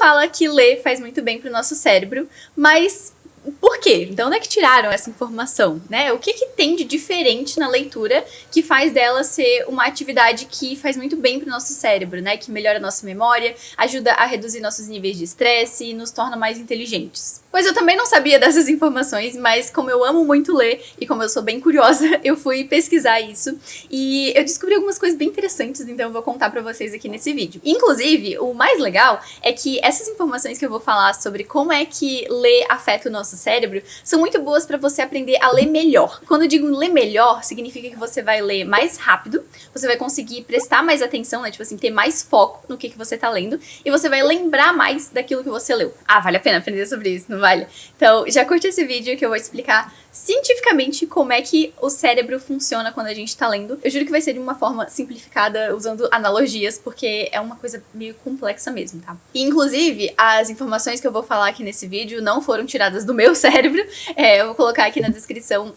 fala que ler faz muito bem pro nosso cérebro, mas por quê? Então, onde é que tiraram essa informação, né? O que tem de diferente na leitura que faz dela ser uma atividade que faz muito bem pro nosso cérebro, né? Que melhora a nossa memória, ajuda a reduzir nossos níveis de estresse e nos torna mais inteligentes. Pois eu também não sabia dessas informações, mas como eu amo muito ler e como eu sou bem curiosa, eu fui pesquisar isso e eu descobri algumas coisas bem interessantes, então eu vou contar pra vocês aqui nesse vídeo. Inclusive, o mais legal é que essas informações que eu vou falar sobre como é que ler afeta o nosso cérebro são muito boas pra você aprender a ler melhor. Quando eu digo ler melhor, significa que você vai ler mais rápido, você vai conseguir prestar mais atenção, né? Tipo assim, ter mais foco no que você tá lendo e você vai lembrar mais daquilo que você leu. Ah, vale a pena aprender sobre isso, não vale? Então, já curte esse vídeo que eu vou explicar cientificamente como é que o cérebro funciona quando a gente tá lendo. Eu juro que vai ser de uma forma simplificada, usando analogias, porque é uma coisa meio complexa mesmo, tá? E, inclusive, as informações que eu vou falar aqui nesse vídeo não foram tiradas do meu cérebro. Eu vou colocar aqui na descrição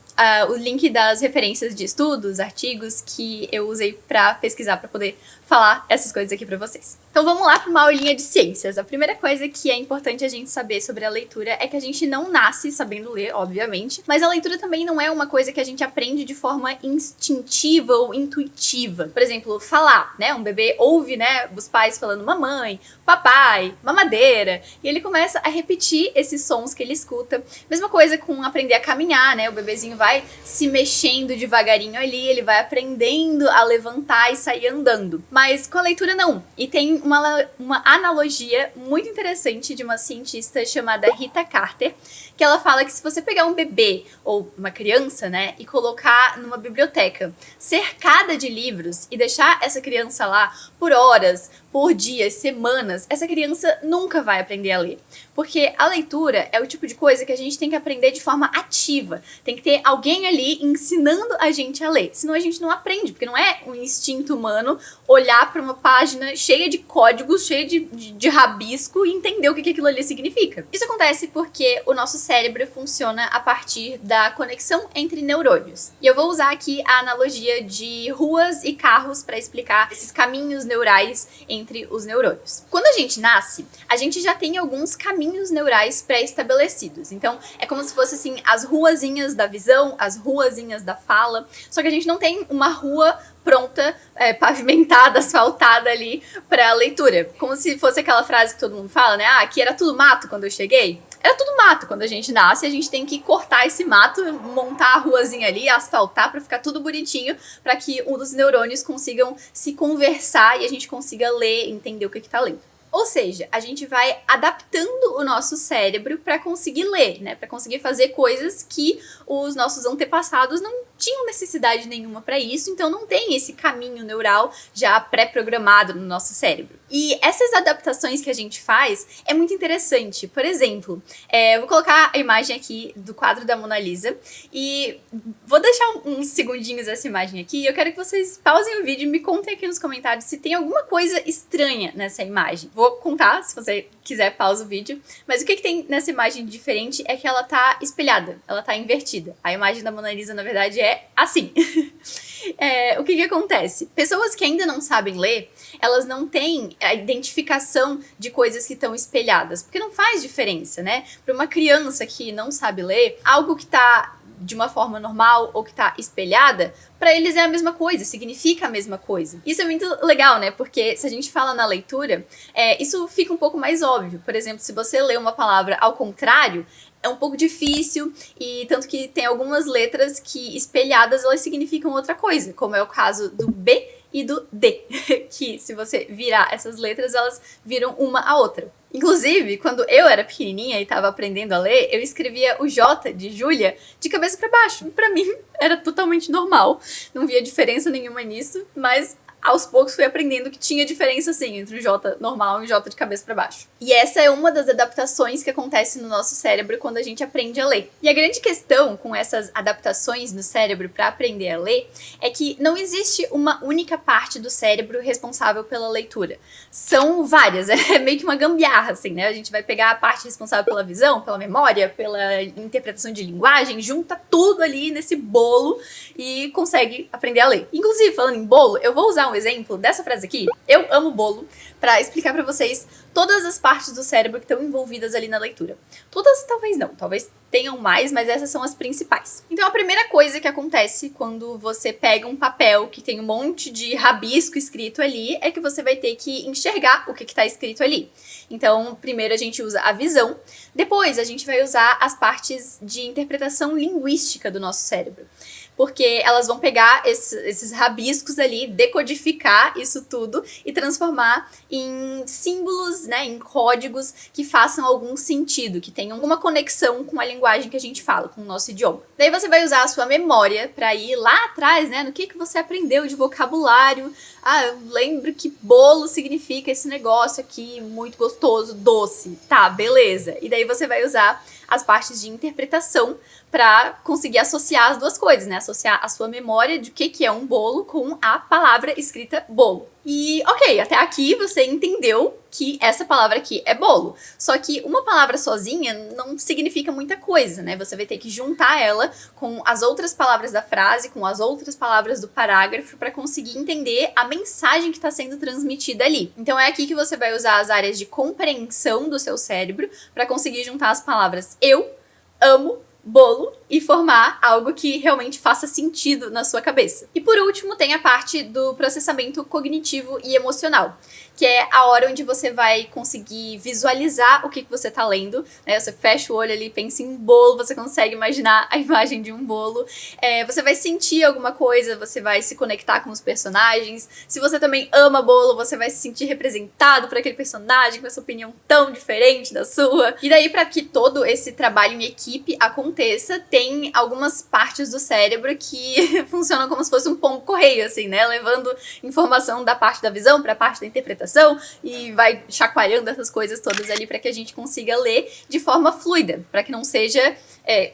o link das referências de estudos, artigos que eu usei pra pesquisar, pra poder falar essas coisas aqui pra vocês. Então vamos lá para uma aulinha de ciências. A primeira coisa que é importante a gente saber sobre a leitura é que a gente não nasce sabendo ler, obviamente, mas a leitura também não é uma coisa que a gente aprende de forma instintiva ou intuitiva. Por exemplo, falar, né? Um bebê ouve, né, os pais falando mamãe, papai, mamadeira, e ele começa a repetir esses sons que ele escuta. Mesma coisa com aprender a caminhar, né? O bebezinho vai se mexendo devagarinho ali, ele vai aprendendo a levantar e sair andando. Mas com a leitura não. E tem uma analogia muito interessante de uma cientista chamada Rita Carter, que ela fala que se você pegar um bebê ou uma criança, né, e colocar numa biblioteca cercada de livros e deixar essa criança lá por horas, por dias, semanas, essa criança nunca vai aprender a ler. Porque a leitura é o tipo de coisa que a gente tem que aprender de forma ativa. Tem que ter alguém ali ensinando a gente a ler. Senão a gente não aprende, porque não é um instinto humano olhar para uma página cheia de códigos, cheia de rabisco e entender o que aquilo ali significa. Isso acontece porque o nosso cérebro funciona a partir da conexão entre neurônios. E eu vou usar aqui a analogia de ruas e carros para explicar esses caminhos neurais entre os neurônios. Quando a gente nasce, a gente já tem alguns caminhos neurais pré-estabelecidos. Então, é como se fosse assim, as ruazinhas da visão, as ruazinhas da fala, só que a gente não tem uma rua pronta, pavimentada, asfaltada ali pra leitura. Como se fosse aquela frase que todo mundo fala, né? Ah, aqui era tudo mato quando eu cheguei. Era tudo mato quando a gente nasce, a gente tem que cortar esse mato, montar a ruazinha ali, asfaltar pra ficar tudo bonitinho, pra que um dos neurônios consigam se conversar e a gente consiga ler e entender o que tá lendo. Ou seja, a gente vai adaptando o nosso cérebro para conseguir ler, né? Para conseguir fazer coisas que os nossos antepassados não tinham necessidade nenhuma para isso, então não tem esse caminho neural já pré-programado no nosso cérebro. E essas adaptações que a gente faz é muito interessante. Por exemplo, eu vou colocar a imagem aqui do quadro da Mona Lisa e vou deixar uns segundinhos essa imagem aqui e eu quero que vocês pausem o vídeo e me contem aqui nos comentários se tem alguma coisa estranha nessa imagem. Vou contar, se você quiser, pausa o vídeo. Mas o que tem nessa imagem diferente é que ela tá espelhada, ela tá invertida. A imagem da Mona Lisa, na verdade, é assim. O que acontece? Pessoas que ainda não sabem ler, elas não têm a identificação de coisas que estão espelhadas, porque não faz diferença, né? Para uma criança que não sabe ler, algo que tá de uma forma normal ou que tá espelhada, pra eles é a mesma coisa, significa a mesma coisa. Isso é muito legal, né? Porque se a gente fala na leitura, isso fica um pouco mais óbvio. Por exemplo, se você lê uma palavra ao contrário, é um pouco difícil, e tanto que tem algumas letras que espelhadas elas significam outra coisa, como é o caso do B e do D, que se você virar essas letras, elas viram uma a outra. Inclusive, quando eu era pequenininha e tava aprendendo a ler, eu escrevia o J de Júlia de cabeça pra baixo. Pra mim, era totalmente normal. Não via diferença nenhuma nisso, mas aos poucos fui aprendendo que tinha diferença sim entre o J normal e o J de cabeça pra baixo. E essa é uma das adaptações que acontece no nosso cérebro quando a gente aprende a ler. E a grande questão com essas adaptações no cérebro para aprender a ler é que não existe uma única parte do cérebro responsável pela leitura. São várias, é meio que uma gambiarra assim, né? A gente vai pegar a parte responsável pela visão, pela memória, pela interpretação de linguagem, junta tudo ali nesse bolo e consegue aprender a ler. Inclusive, falando em bolo, eu vou usar um exemplo dessa frase aqui? Eu amo bolo, pra explicar pra vocês todas as partes do cérebro que estão envolvidas ali na leitura. Todas, talvez não, talvez tenham mais, mas essas são as principais. Então a primeira coisa que acontece quando você pega um papel que tem um monte de rabisco escrito ali é que você vai ter que enxergar o que está escrito ali. Então, primeiro a gente usa a visão, depois a gente vai usar as partes de interpretação linguística do nosso cérebro. Porque elas vão pegar esses rabiscos ali, decodificar isso tudo e transformar em símbolos, né, em códigos que façam algum sentido, que tenham alguma conexão com a linguagem que a gente fala, com o nosso idioma. Daí você vai usar a sua memória para ir lá atrás, né, no que você aprendeu de vocabulário. Ah, eu lembro que bolo significa esse negócio aqui, muito gostoso, doce. Tá, beleza. E daí você vai usar as partes de interpretação para conseguir associar as duas coisas, né? Associar a sua memória de o que é um bolo com a palavra escrita bolo. E, ok, até aqui você entendeu que essa palavra aqui é bolo. Só que uma palavra sozinha não significa muita coisa, né? Você vai ter que juntar ela com as outras palavras da frase, com as outras palavras do parágrafo, para conseguir entender a mensagem que está sendo transmitida ali. Então é aqui que você vai usar as áreas de compreensão do seu cérebro para conseguir juntar as palavras eu, amo, bolo e formar algo que realmente faça sentido na sua cabeça. E por último, tem a parte do processamento cognitivo e emocional, que é a hora onde você vai conseguir visualizar o que você tá lendo, né? Você fecha o olho ali, pensa em bolo, você consegue imaginar a imagem de um bolo. Você vai sentir alguma coisa, você vai se conectar com os personagens. Se você também ama bolo, você vai se sentir representado por aquele personagem com essa opinião tão diferente da sua. E daí, para que todo esse trabalho em equipe aconteça, tem algumas partes do cérebro que funcionam como se fosse um pombo-correio, assim, né? Levando informação da parte da visão para a parte da interpretação e vai chacoalhando essas coisas todas ali para que a gente consiga ler de forma fluida, para que não seja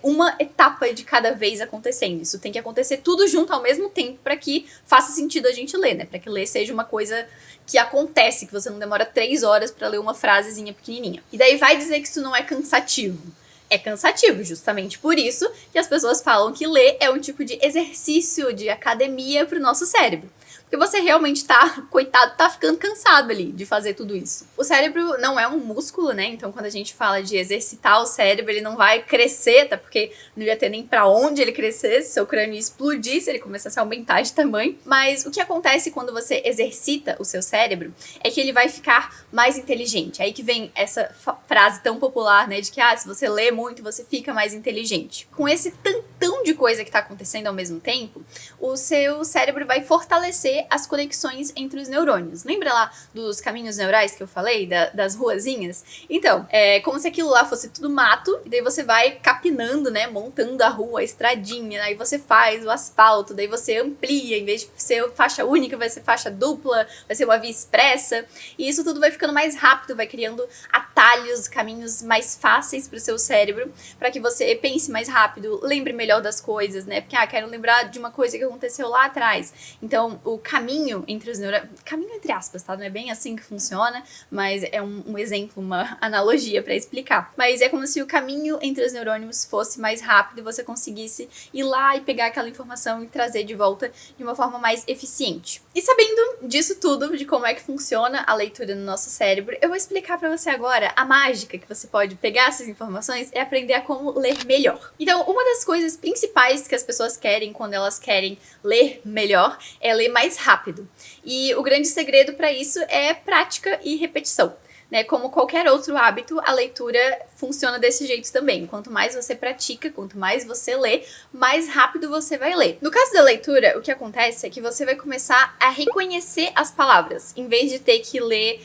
uma etapa de cada vez acontecendo. Isso tem que acontecer tudo junto ao mesmo tempo para que faça sentido a gente ler, né? Para que ler seja uma coisa que acontece, que você não demora 3 horas para ler uma frasezinha pequenininha. E daí vai dizer que isso não é cansativo. É cansativo, justamente por isso que as pessoas falam que ler é um tipo de exercício, de academia para o nosso cérebro. Porque você realmente coitado, tá ficando cansado ali de fazer tudo isso. O cérebro não é um músculo, né? Então quando a gente fala de exercitar o cérebro, ele não vai crescer, tá? Porque não ia ter nem pra onde ele crescer, se seu crânio ia explodir, se ele começasse a aumentar de tamanho. Mas o que acontece quando você exercita o seu cérebro é que ele vai ficar mais inteligente. Aí que vem essa frase tão popular, né? De que, se você lê muito, você fica mais inteligente. Com esse tantão de coisa que tá acontecendo ao mesmo tempo, o seu cérebro vai fortalecer as conexões entre os neurônios. Lembra lá dos caminhos neurais que eu falei, das ruazinhas? Então, é como se aquilo lá fosse tudo mato, e daí você vai capinando, né, montando a rua, a estradinha, aí você faz o asfalto, daí você amplia, em vez de ser faixa única, vai ser faixa dupla, vai ser uma via expressa, e isso tudo vai ficando mais rápido, vai criando atalhos, caminhos mais fáceis para o seu cérebro, para que você pense mais rápido, lembre melhor das coisas, né, porque, quero lembrar de uma coisa que aconteceu lá atrás. Então, o caminho entre os neurônios, caminho entre aspas, tá? Não é bem assim que funciona, mas é um exemplo, uma analogia para explicar. Mas é como se o caminho entre os neurônios fosse mais rápido e você conseguisse ir lá e pegar aquela informação e trazer de volta de uma forma mais eficiente. E sabendo disso tudo, de como é que funciona a leitura no nosso cérebro, eu vou explicar para você agora a mágica que você pode pegar essas informações e aprender a como ler melhor. Então, uma das coisas principais que as pessoas querem quando elas querem ler melhor é ler mais rápido. E o grande segredo para isso é prática e repetição. Né? Como qualquer outro hábito, a leitura funciona desse jeito também. Quanto mais você pratica, quanto mais você lê, mais rápido você vai ler. No caso da leitura, o que acontece é que você vai começar a reconhecer as palavras, em vez de ter que ler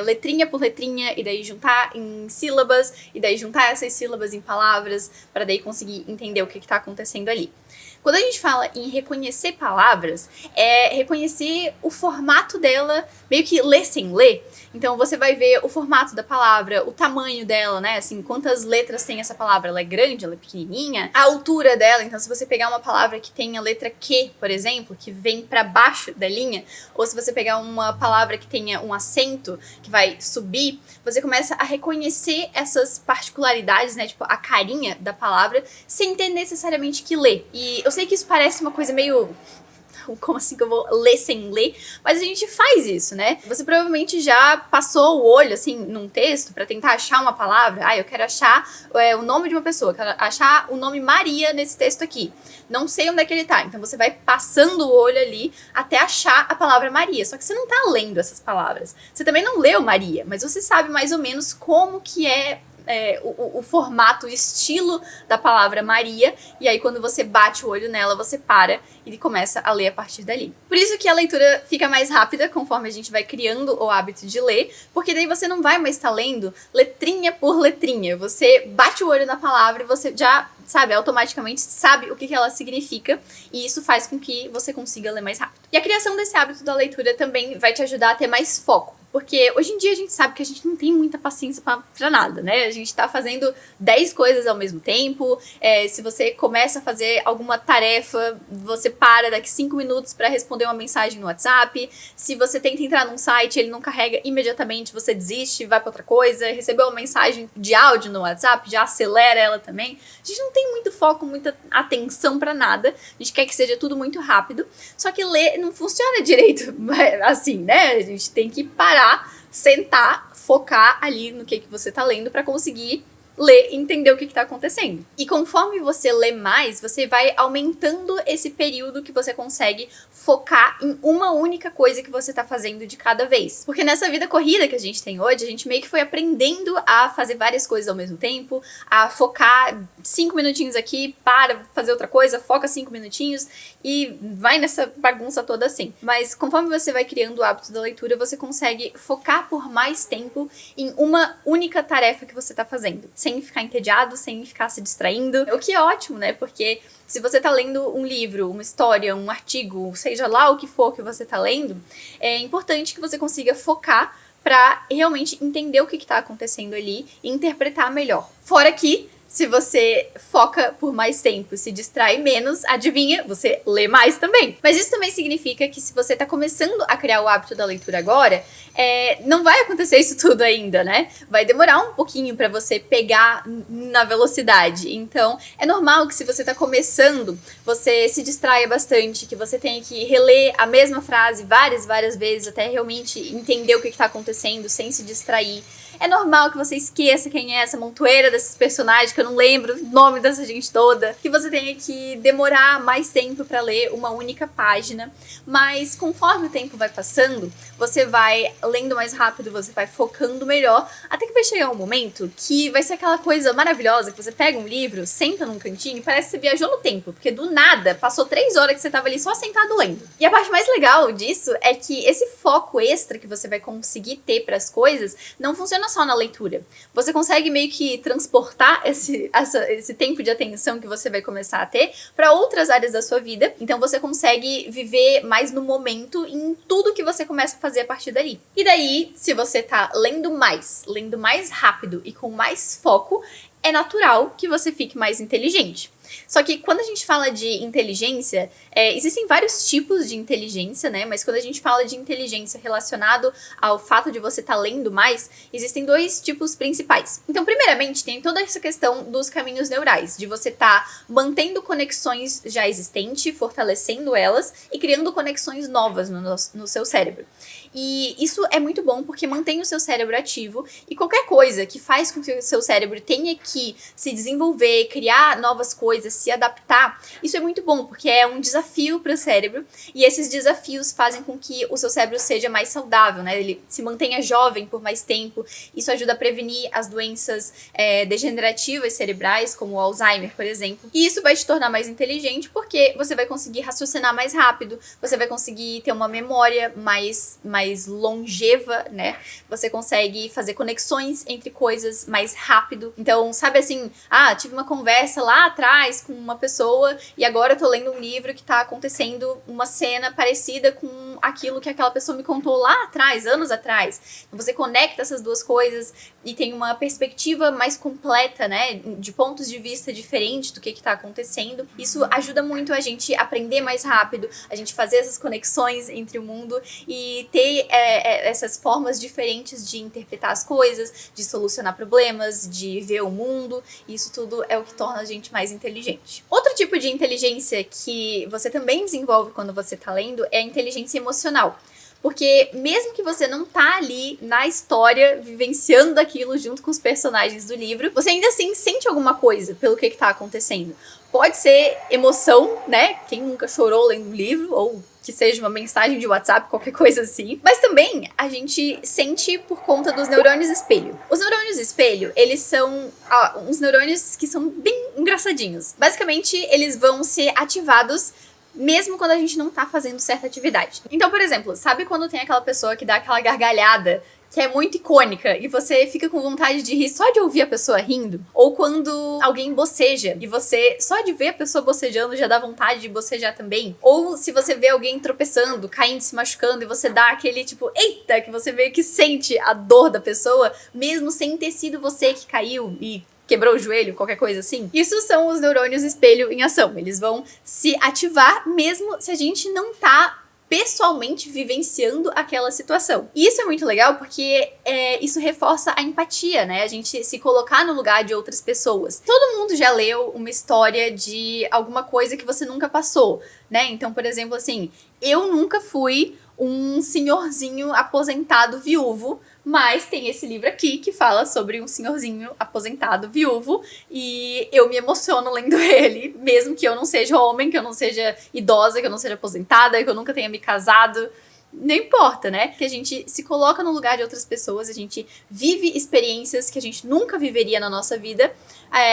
letrinha por letrinha, e daí juntar em sílabas, e daí juntar essas sílabas em palavras, para daí conseguir entender o que está acontecendo ali. Quando a gente fala em reconhecer palavras, é reconhecer o formato dela, meio que ler sem ler. Então você vai ver o formato da palavra, o tamanho dela, né? Assim, quantas letras tem essa palavra? Ela é grande, ela é pequenininha? A altura dela, então se você pegar uma palavra que tem a letra Q, por exemplo, que vem para baixo da linha, ou se você pegar uma palavra que tenha um acento que vai subir, você começa a reconhecer essas particularidades, né? Tipo, a carinha da palavra, sem ter necessariamente que ler. E eu sei que isso parece uma coisa meio como assim que eu vou ler sem ler? Mas a gente faz isso, né? Você provavelmente já passou o olho, assim, num texto pra tentar achar uma palavra. Ah, eu quero achar o nome de uma pessoa, quero achar o nome Maria nesse texto aqui. Não sei onde é que ele tá. Então você vai passando o olho ali até achar a palavra Maria. Só que você não tá lendo essas palavras. Você também não leu Maria, mas você sabe mais ou menos como que é o formato, o estilo da palavra Maria, e aí quando você bate o olho nela, você para e começa a ler a partir dali. Por isso que a leitura fica mais rápida conforme a gente vai criando o hábito de ler, porque daí você não vai mais estar lendo letrinha por letrinha, você bate o olho na palavra e você já sabe, automaticamente sabe o que ela significa, e isso faz com que você consiga ler mais rápido. E a criação desse hábito da leitura também vai te ajudar a ter mais foco. Porque hoje em dia a gente sabe que a gente não tem muita paciência pra nada, né? A gente tá fazendo 10 coisas ao mesmo tempo. Se você começa a fazer alguma tarefa, você para daqui 5 minutos pra responder uma mensagem no WhatsApp. Se você tenta entrar num site, ele não carrega imediatamente, você desiste, vai pra outra coisa. Recebeu uma mensagem de áudio no WhatsApp, já acelera ela também. A gente não tem muito foco, muita atenção pra nada. A gente quer que seja tudo muito rápido. Só que ler não funciona direito assim, né? A gente tem que parar, sentar, focar ali no que você tá lendo pra conseguir ler e entender o que tá acontecendo. E conforme você lê mais, você vai aumentando esse período que você consegue focar em uma única coisa que você tá fazendo de cada vez. Porque nessa vida corrida que a gente tem hoje, a gente meio que foi aprendendo a fazer várias coisas ao mesmo tempo, a focar 5 minutinhos aqui, para fazer outra coisa, foca 5 minutinhos e vai nessa bagunça toda assim. Mas conforme você vai criando o hábito da leitura, você consegue focar por mais tempo em uma única tarefa que você tá fazendo, sem ficar entediado, sem ficar se distraindo. O que é ótimo, né? Porque se você tá lendo um livro, uma história, um artigo, seja lá o que for que você tá lendo, é importante que você consiga focar pra realmente entender o que tá acontecendo ali e interpretar melhor. Fora que, se você foca por mais tempo, se distrai menos, adivinha, você lê mais também. Mas isso também significa que se você tá começando a criar o hábito da leitura agora, não vai acontecer isso tudo ainda, né? Vai demorar um pouquinho pra você pegar na velocidade. Então, é normal que se você tá começando, você se distraia bastante, que você tenha que reler a mesma frase várias vezes até realmente entender o que tá acontecendo sem se distrair. É normal que você esqueça quem é essa montoeira desses personagens, que eu não lembro o nome dessa gente toda. Que você tenha que demorar mais tempo pra ler uma única página. Mas conforme o tempo vai passando, você vai lendo mais rápido, você vai focando melhor. Até que vai chegar um momento que vai ser aquela coisa maravilhosa, que você pega um livro, senta num cantinho e parece que você viajou no tempo. Porque do nada, passou 3 horas que você tava ali só sentado lendo. E a parte mais legal disso é que esse foco extra que você vai conseguir ter pras coisas não funciona só na leitura. Você consegue meio que transportar esse tempo de atenção que você vai começar a ter para outras áreas da sua vida. Então você consegue viver mais no momento em tudo que você começa a fazer a partir dali. E daí, se você tá lendo mais rápido e com mais foco, é natural que você fique mais inteligente. Só que quando a gente fala de inteligência, existem vários tipos de inteligência, né? Mas quando a gente fala de inteligência relacionado ao fato de você estar lendo mais, existem 2 tipos principais. Então, primeiramente, tem toda essa questão dos caminhos neurais, de você estar mantendo conexões já existentes, fortalecendo elas e criando conexões novas no seu cérebro. E isso é muito bom porque mantém o seu cérebro ativo, e qualquer coisa que faz com que o seu cérebro tenha que se desenvolver, criar novas coisas, se adaptar, isso é muito bom porque é um desafio para o cérebro, e esses desafios fazem com que o seu cérebro seja mais saudável, né? Ele se mantenha jovem por mais tempo. Isso ajuda a prevenir as doenças degenerativas cerebrais, como o Alzheimer, por exemplo. E isso vai te tornar mais inteligente porque você vai conseguir raciocinar mais rápido, você vai conseguir ter uma memória mais longeva, né? Você consegue fazer conexões entre coisas mais rápido. Então, sabe assim, tive uma conversa lá atrás com uma pessoa e agora eu tô lendo um livro que tá acontecendo uma cena parecida com aquilo que aquela pessoa me contou lá atrás, anos atrás. Então, você conecta essas duas coisas e tem uma perspectiva mais completa, né, de pontos de vista diferentes do que está acontecendo. Isso ajuda muito a gente aprender mais rápido, a gente fazer essas conexões entre o mundo e ter essas formas diferentes de interpretar as coisas, de solucionar problemas, de ver o mundo. Isso tudo é o que torna a gente mais inteligente. Outro tipo de inteligência que você também desenvolve quando você está lendo é a inteligência emocional. Porque mesmo que você não tá ali na história, vivenciando aquilo junto com os personagens do livro, você ainda assim sente alguma coisa pelo que tá acontecendo. Pode ser emoção, né? Quem nunca chorou lendo um livro, ou que seja uma mensagem de WhatsApp, qualquer coisa assim. Mas também a gente sente por conta dos neurônios espelho. Os neurônios espelho, eles são uns neurônios que são bem engraçadinhos. Basicamente, eles vão ser ativados mesmo quando a gente não tá fazendo certa atividade. Então, por exemplo, sabe quando tem aquela pessoa que dá aquela gargalhada que é muito icônica e você fica com vontade de rir só de ouvir a pessoa rindo? Ou quando alguém boceja e você, só de ver a pessoa bocejando, já dá vontade de bocejar também? Ou se você vê alguém tropeçando, caindo, se machucando e você dá aquele tipo, eita, que você meio que sente a dor da pessoa, mesmo sem ter sido você que caiu e quebrou o joelho, qualquer coisa assim. Isso são os neurônios espelho em ação. Eles vão se ativar mesmo se a gente não tá pessoalmente vivenciando aquela situação. E isso é muito legal porque isso reforça a empatia, né? A gente se colocar no lugar de outras pessoas. Todo mundo já leu uma história de alguma coisa que você nunca passou, né? Então, por exemplo, assim, eu nunca fui um senhorzinho aposentado viúvo, mas tem esse livro aqui que fala sobre um senhorzinho aposentado viúvo e eu me emociono lendo ele, mesmo que eu não seja homem, que eu não seja idosa, que eu não seja aposentada, que eu nunca tenha me casado. Não importa, né? Que a gente se coloca no lugar de outras pessoas, a gente vive experiências que a gente nunca viveria na nossa vida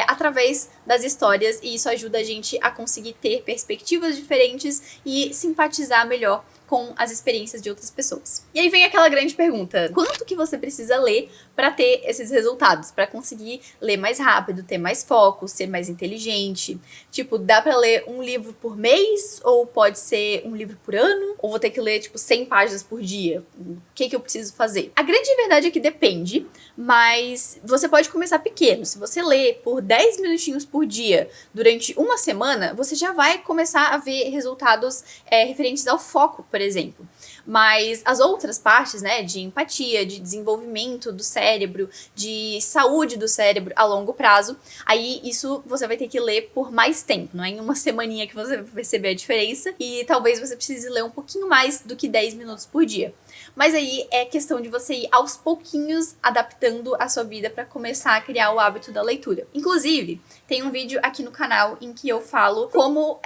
através das histórias, e isso ajuda a gente a conseguir ter perspectivas diferentes e simpatizar melhor com as experiências de outras pessoas. E aí vem aquela grande pergunta: quanto que você precisa ler para ter esses resultados? Para conseguir ler mais rápido, ter mais foco, ser mais inteligente? Tipo, dá para ler um livro por mês? Ou pode ser um livro por ano? Ou vou ter que ler, tipo, 100 páginas por dia? O que eu preciso fazer? A grande verdade é que depende, mas você pode começar pequeno. Se você ler por 10 minutinhos por dia durante uma semana, você já vai começar a ver resultados referentes ao foco, por exemplo. Mas as outras partes, né, de empatia, de desenvolvimento do cérebro, de saúde do cérebro a longo prazo, aí isso você vai ter que ler por mais tempo, não é em uma semaninha que você vai perceber a diferença, e talvez você precise ler um pouquinho mais do que 10 minutos por dia. Mas aí é questão de você ir aos pouquinhos adaptando a sua vida para começar a criar o hábito da leitura. Inclusive, tem um vídeo aqui no canal em que eu falo como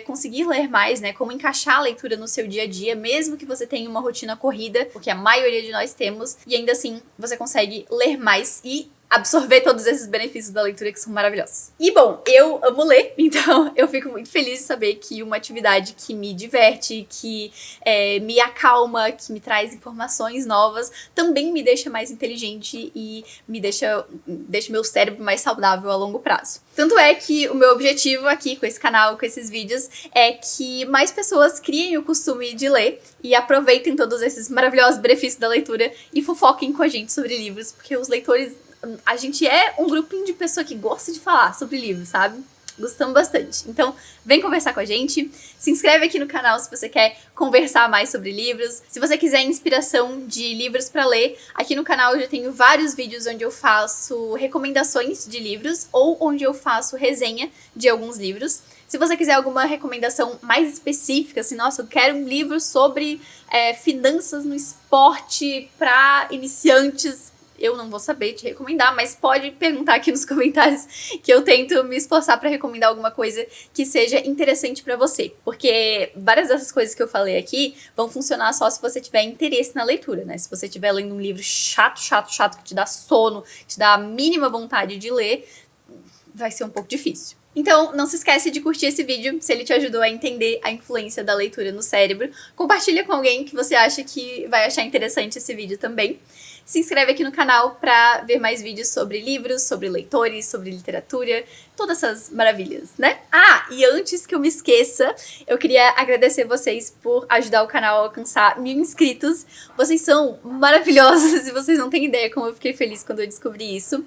conseguir ler mais, né? Como encaixar a leitura no seu dia a dia, mesmo que você tenha uma rotina corrida, porque a maioria de nós temos, e ainda assim você consegue ler mais e absorver todos esses benefícios da leitura que são maravilhosos. E bom, eu amo ler, então eu fico muito feliz de saber que uma atividade que me diverte, que me acalma, que me traz informações novas, também me deixa mais inteligente e me deixa meu cérebro mais saudável a longo prazo. Tanto é que o meu objetivo aqui com esse canal, com esses vídeos, é que mais pessoas criem o costume de ler e aproveitem todos esses maravilhosos benefícios da leitura e fofoquem com a gente sobre livros, porque os leitores, a gente é um grupinho de pessoa que gosta de falar sobre livros, sabe? Gostamos bastante. Então, vem conversar com a gente. Se inscreve aqui no canal se você quer conversar mais sobre livros. Se você quiser inspiração de livros para ler, aqui no canal eu já tenho vários vídeos onde eu faço recomendações de livros ou onde eu faço resenha de alguns livros. Se você quiser alguma recomendação mais específica, assim, nossa, eu quero um livro sobre finanças no esporte para iniciantes, eu não vou saber te recomendar, mas pode perguntar aqui nos comentários que eu tento me esforçar para recomendar alguma coisa que seja interessante para você. Porque várias dessas coisas que eu falei aqui vão funcionar só se você tiver interesse na leitura, né? Se você estiver lendo um livro chato, que te dá sono, te dá a mínima vontade de ler, vai ser um pouco difícil. Então, não se esquece de curtir esse vídeo, se ele te ajudou a entender a influência da leitura no cérebro. Compartilha com alguém que você acha que vai achar interessante esse vídeo também. Se inscreve aqui no canal para ver mais vídeos sobre livros, sobre leitores, sobre literatura, todas essas maravilhas, né? Ah, e antes que eu me esqueça, eu queria agradecer vocês por ajudar o canal a alcançar 1000 inscritos. Vocês são maravilhosos e vocês não têm ideia como eu fiquei feliz quando eu descobri isso.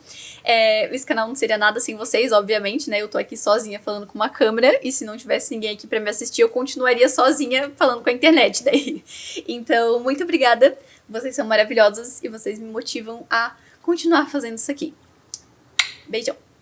Esse canal não seria nada sem vocês, obviamente, né? Eu tô aqui sozinha falando com uma câmera e se não tivesse ninguém aqui pra me assistir, eu continuaria sozinha falando com a internet daí. Então, muito obrigada. Vocês são maravilhosos e vocês me motivam a continuar fazendo isso aqui. Beijão!